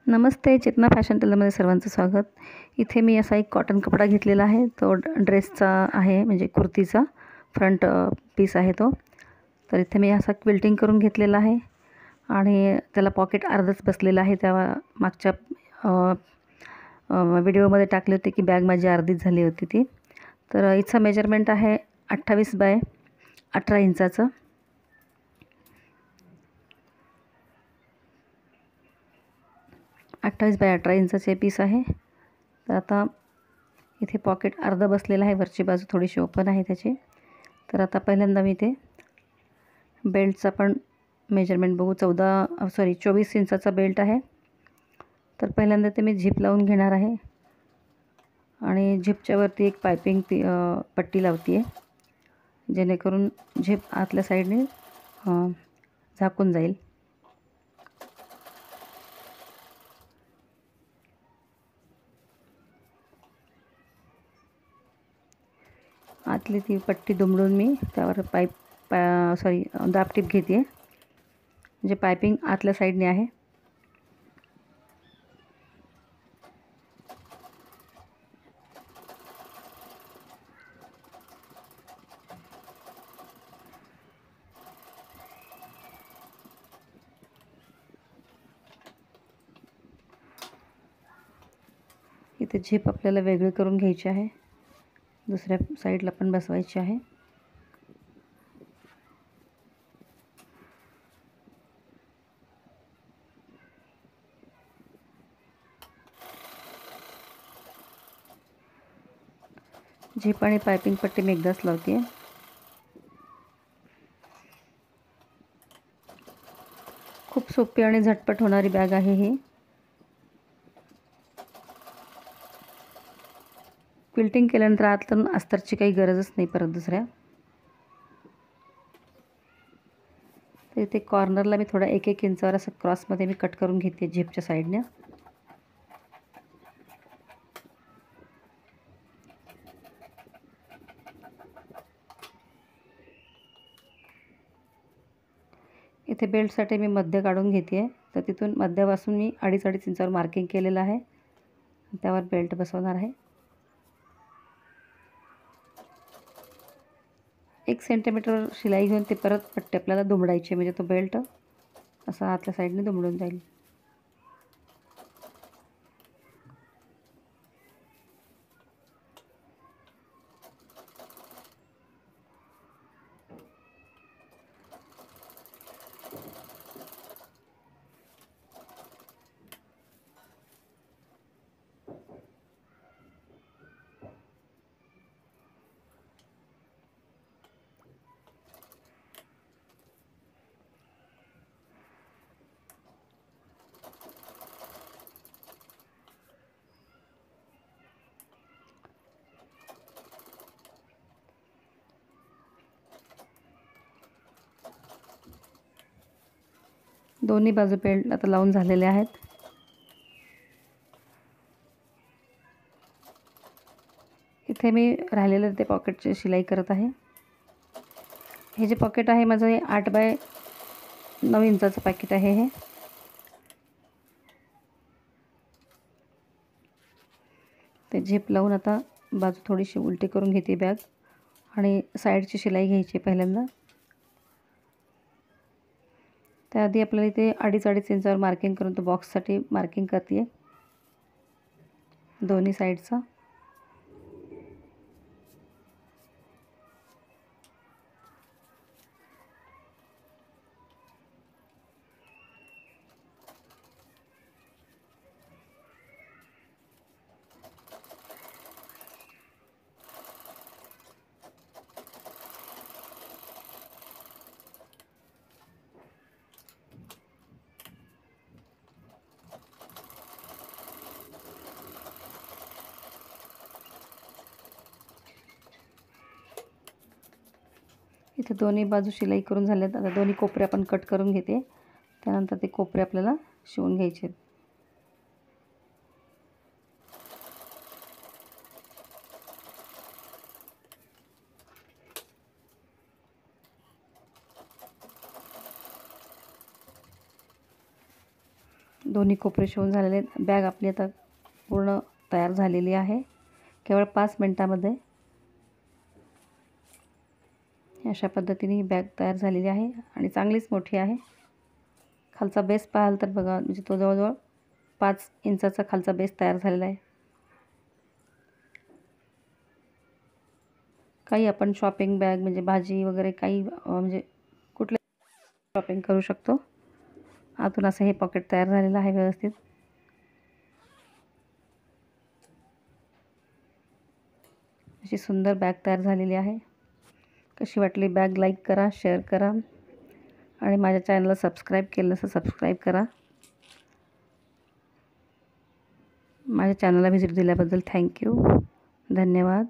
नमस्ते, चेतना fashion टेलरमध्ये सर्वांचं स्वागत. इथे मी असा एक कॉटन कपडा घेतलेला आहे. तो ड्रेसचा आहे, म्हणजे कुर्तीचा फ्रंट पीस आहे तो. तर इथे मी असा क्विल्टिंग करून घेतलेला आहे आणि त्याला पॉकेट अर्धच बसलेलं आहे. त्या मागच्या व्हिडिओमध्ये टाकले होते की बॅग माझी अर्धीच झाली होती ती. तर हिचं मेजरमेंट आहे 28 बाय 18 इंचाचं. अठ्ठावीस बाय 18 इंचाचे पीस आहे. तर आता इथे पॉकेट अर्धं बसलेलं आहे, वरची बाजू थोडीशी ओपन आहे त्याची. तर आता पहिल्यांदा मी ते बेल्टचा पण मेजरमेंट बघू. 24 इंचाचा बेल्ट आहे. तर पहिल्यांदा ते मी झिप लावून घेणार आहे आणि झिपच्या वरती एक पायपिंग पट्टी लावते आहे, जेणेकरून झिप आतल्या साईडने झाकून जाईल. आतली ती पट्टी दुमडून मी त्यावर दाबटीप घेते आहे, म्हणजे पायपिंग आतल्या साईडने आहे. इथे झिप आपल्याला वेगळी करून घ्यायची आहे, दुसऱ्या साईडला पण बसवायची आहे. झिप आणि पायपिंग पट्टी मी एकदाच लावते आहे. खूप सोपी आणि झटपट होणारी बॅग आहे ही. क्विल्टिंग केल्यानंतर आतून अस्तरची काही गरजच नाही परत दुसऱ्या. तर इथे कॉर्नरला मी थोडा 1-1 इंचावर असं क्रॉसमध्ये मी कट करून घेते झिपच्या साईडने. इथे बेल्टसाठी मी मध्य काढून घेते आहे. तर तिथून मध्यापासून मी 2.5 इंचावर मार्किंग केलेलं आहे. त्यावर बेल्ट बसवणार आहे. 1 सेंटीमीटर शिलाई घेऊन ते परत पट्टी आपल्याला दुमडायची, म्हणजे तो बेल्ट असा आतल्या साईडने दुमडून जाईल. दोन्ही बाजू बेल्ट आता लावून झालेले आहेत. इथे मी राहिलेलं ते पॉकेटची शिलाई करत आहे. हे जे पॉकेट आहे माझं, हे 8 बाय 9 इंचाचं पॅकेट आहे हे. ते झिप लावून आता बाजू थोडीशी उलटी करून घेते बॅग आणि साईडची शिलाई घ्यायची पहिल्यांदा. त्याआधी आपल्याला इथे 2.5 इंचावर मार्किंग करून तो बॉक्ससाठी मार्किंग करते आहे दोन्ही साईडचा. इथे दोन्ही बाजू शिलाई करून झाल्यात. आता दोन्ही कोपरे आपण कट करून घेते. त्यानंतर ते कोपरे आपल्याला शिवून घ्यायचे आहेत. दोन्ही कोपरे शिवून झालेले आहेत. बॅग आपली आता पूर्ण तयार झालेली आहे. केवळ 5 मिनटामध्ये अशा पद्धतीने ही बॅग तयार झालेली आहे आणि चांगलीच मोठी आहे. खालचा बेस पाहाल तर बघा, म्हणजे तो जवळजवळ 5 इंचाचा खालचा बेस तयार झालेला आहे. काही आपण शॉपिंग बॅग म्हणजे भाजी वगैरे काही म्हणजे कुठले शॉपिंग करू शकतो. आतून असं हे पॉकेट तयार झालेलं आहे व्यवस्थित. अशी सुंदर बॅग तयार झालेली आहे. कशी वाटली बॅग? लाईक करा, शेअर करा आणि माझ्या चॅनलला सबस्क्राईब केलं नसेल सबस्क्राईब करा. माझ्या चॅनलला व्हिजिट दिल्याबद्दल थँक्यू. धन्यवाद.